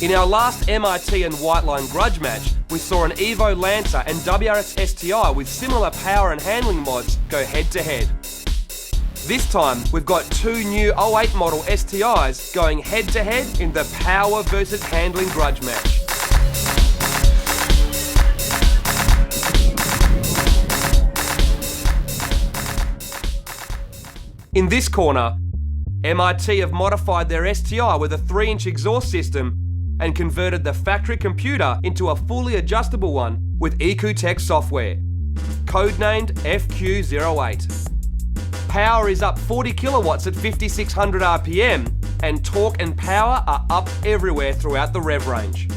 In our last MIT and Whiteline Grudge Match, we saw an Evo Lancer and WRX STI with similar power and handling mods go head to head. This time, we've got two new 08 model STIs going head to head in the power versus handling grudge match. In this corner, MIT have modified their STI with a 3-inch exhaust system and converted the factory computer into a fully adjustable one with EcoTech software, codenamed FQ08. Power is up 40 kilowatts at 5600 RPM, and torque and power are up everywhere throughout the rev range.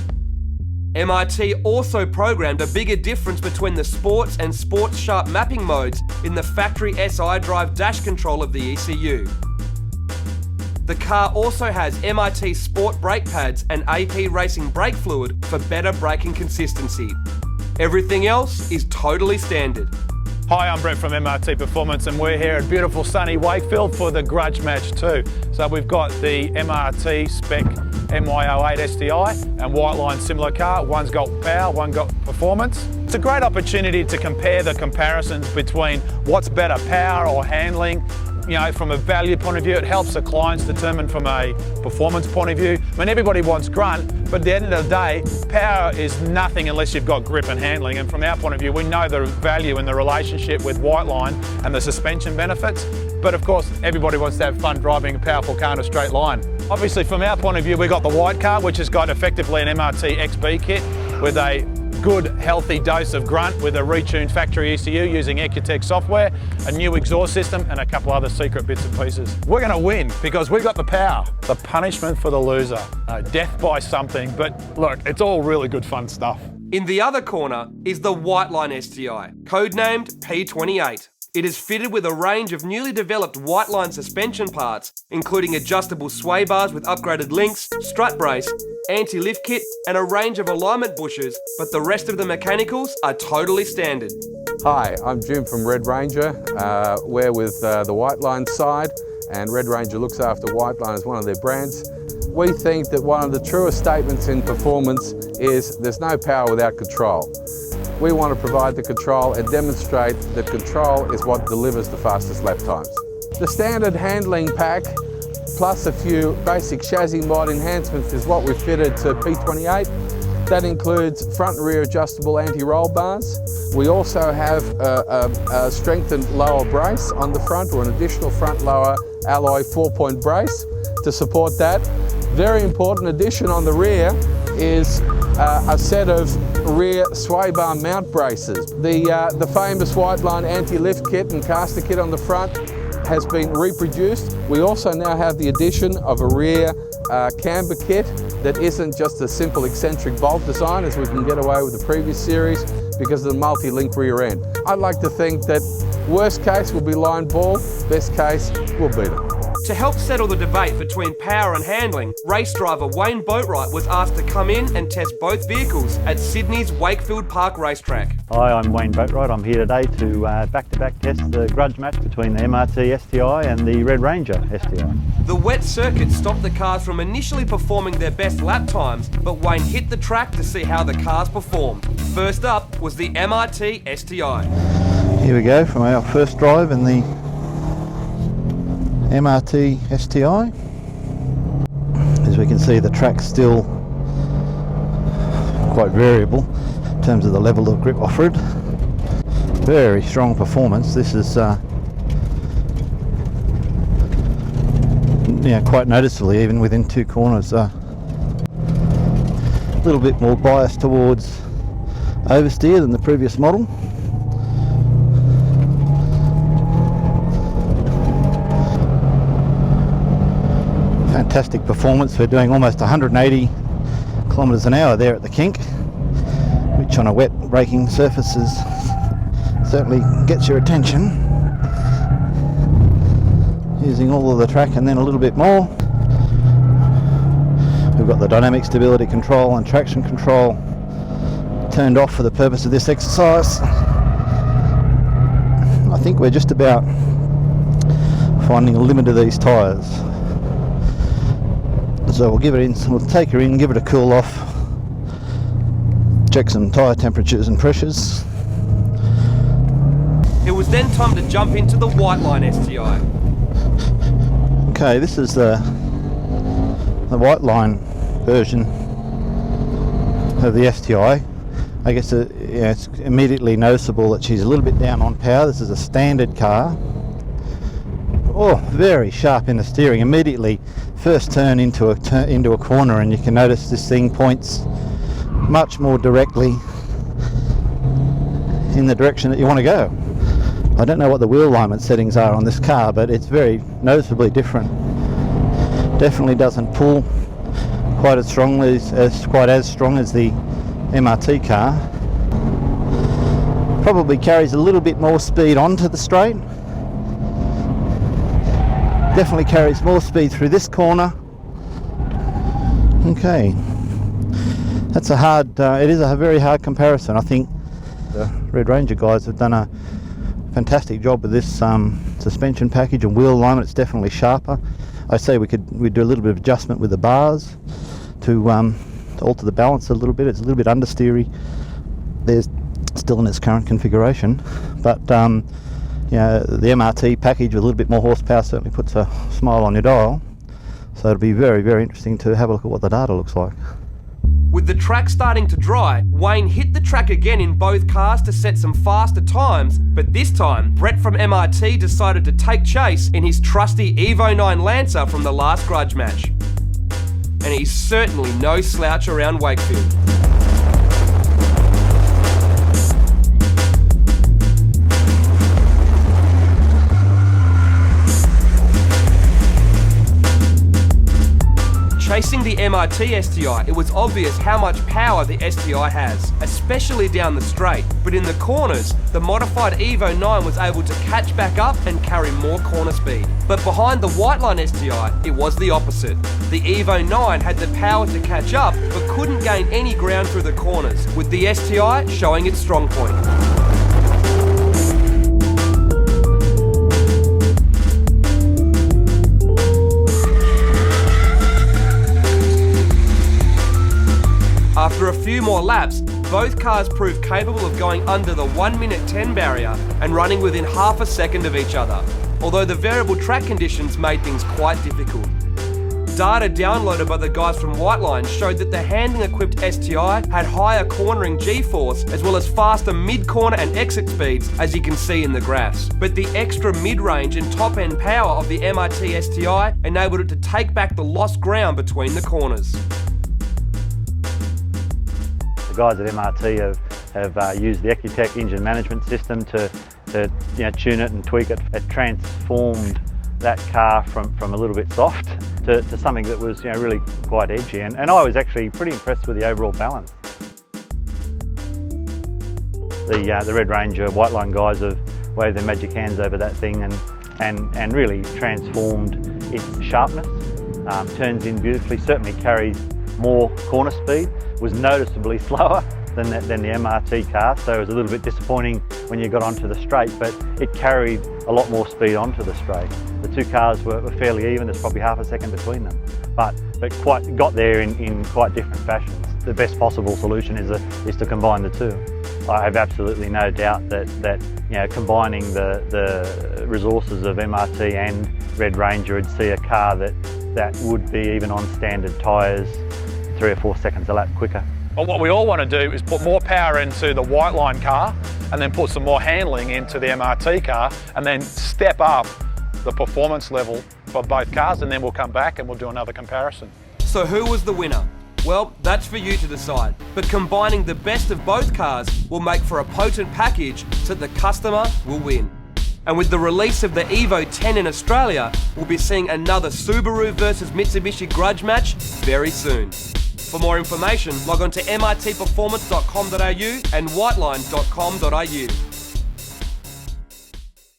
MIT also programmed a bigger difference between the Sports and Sports Sharp mapping modes in the factory SI drive dash control of the ECU. The car also has MIT Sport brake pads and AP Racing brake fluid for better braking consistency. Everything else is totally standard. Hi, I'm Brett from MRT Performance and we're here at beautiful sunny Wakefield for the Grudge Match 2. So we've got the MRT spec MY08 STI and Whiteline similar car. One's got power, one got performance. It's a great opportunity to compare the comparisons between what's better, power or handling. You know, from a value point of view, it helps the clients determine from a performance point of view. I mean, everybody wants grunt, but at the end of the day, power is nothing unless you've got grip and handling. And from our point of view, we know the value in the relationship with Whiteline and the suspension benefits. But of course, everybody wants to have fun driving a powerful car in a straight line. Obviously, from our point of view, we've got the white car, which has got effectively an MRT XB kit with a good healthy dose of grunt with a retuned factory ECU using EcoTech software, a new exhaust system and a couple other secret bits and pieces. We're going to win because we've got the power. The punishment for the loser. Death by something, but look, it's all really good fun stuff. In the other corner is the Whiteline STI, codenamed P28. It is fitted with a range of newly developed Whiteline suspension parts, including adjustable sway bars with upgraded links, strut brace, anti-lift kit, and a range of alignment bushes, but the rest of the mechanicals are totally standard. Hi, I'm Jim from Red Ranger. We're with the Whiteline side, and Red Ranger looks after Whiteline as one of their brands. We think that one of the truest statements in performance is there's no power without control. We want to provide the control and demonstrate that control is what delivers the fastest lap times. The standard handling pack plus a few basic chassis mod enhancements is what we've fitted to P28. That includes front and rear adjustable anti-roll bars. We also have a strengthened lower brace on the front, or an additional front lower alloy 4-point brace to support that. Very important addition on the rear is a set of rear sway bar mount braces. The famous Whiteline anti-lift kit and caster kit on the front has been reproduced. We also now have the addition of a rear camber kit that isn't just a simple eccentric bolt design as we can get away with the previous series because of the multi-link rear end. I'd like to think that worst case will be line ball, best case we'll beat them. To help settle the debate between power and handling, race driver Wayne Boatwright was asked to come in and test both vehicles at Sydney's Wakefield Park racetrack. Hi, I'm Wayne Boatwright. I'm here today to back-to-back test the grudge match between the MRT STI and the Red Ranger STI. The wet circuit stopped the cars from initially performing their best lap times, but Wayne hit the track to see how the cars performed. First up was the MRT STI. Here we go from our first drive in the MRT STI. As we can see, the track's still quite variable in terms of the level of grip offered. Very strong performance. This is quite noticeably, even within two corners. A little bit more biased towards oversteer than the previous model. Fantastic performance. We're doing almost 180 kilometres an hour there at the kink, which on a wet braking surface certainly gets your attention. Using all of the track and then a little bit more. We've got the dynamic stability control and traction control turned off for the purpose of this exercise. I think we're just about finding a limit of these tyres. So we'll take her in, give it a cool off, check some tyre temperatures and pressures. It was then time to jump into the white line STI. Okay, this is the white line version of the STI. I guess it's immediately noticeable that she's a little bit down on power. This is a standard car. Oh, very sharp in the steering. Immediately, first turn into a corner, and you can notice this thing points much more directly in the direction that you want to go. I don't know what the wheel alignment settings are on this car, but it's very noticeably different. Definitely doesn't pull quite as strongly as strong as the MRT car. Probably carries a little bit more speed onto the straight. Definitely carries more speed through this corner. Okay, that's a hard. It is a very hard comparison. I think the Red Ranger guys have done a fantastic job with this suspension package and wheel alignment. It's definitely sharper. I say we'd do a little bit of adjustment with the bars to alter the balance a little bit. It's a little bit understeery. There's still in its current configuration, but the MRT package with a little bit more horsepower certainly puts a smile on your dial. So it'll be very, very interesting to have a look at what the data looks like. With the track starting to dry, Wayne hit the track again in both cars to set some faster times, but this time, Brett from MRT decided to take chase in his trusty Evo 9 Lancer from the last Grudge Match. And he's certainly no slouch around Wakefield. Chasing the MRT STI, it was obvious how much power the STI has, especially down the straight. But in the corners, the modified Evo 9 was able to catch back up and carry more corner speed. But behind the white line STI, it was the opposite. The Evo 9 had the power to catch up, but couldn't gain any ground through the corners, with the STI showing its strong point. After a few more laps, both cars proved capable of going under the 1:10 barrier and running within half a second of each other, although the variable track conditions made things quite difficult. Data downloaded by the guys from Whiteline showed that the handling-equipped STI had higher cornering G-force as well as faster mid-corner and exit speeds, as you can see in the graphs. But the extra mid-range and top-end power of the MRT STI enabled it to take back the lost ground between the corners. The guys at MRT have used the Ecutech engine management system to tune it and tweak it. It transformed that car from a little bit soft to something that was really quite edgy, and I was actually pretty impressed with the overall balance. The Red Ranger Whiteline guys have waved their magic hands over that thing and really transformed its sharpness. Turns in beautifully, certainly carries more corner speed, was noticeably slower than the MRT car, so it was a little bit disappointing when you got onto the straight, but it carried a lot more speed onto the straight. The two cars were fairly even, there's probably half a second between them, but quite got there in quite different fashions. The best possible solution is to combine the two. I have absolutely no doubt that combining the resources of MRT and Red Ranger would see a car that would be, even on standard tyres, 3 or 4 seconds a lap quicker. But what we all want to do is put more power into the Whiteline car and then put some more handling into the MRT car and then step up the performance level for both cars, and then we'll come back and we'll do another comparison. So who was the winner? Well, that's for you to decide. But combining the best of both cars will make for a potent package so the customer will win. And with the release of the Evo 10 in Australia, we'll be seeing another Subaru versus Mitsubishi Grudge Match very soon. For more information, log on to mitperformance.com.au and whiteline.com.au.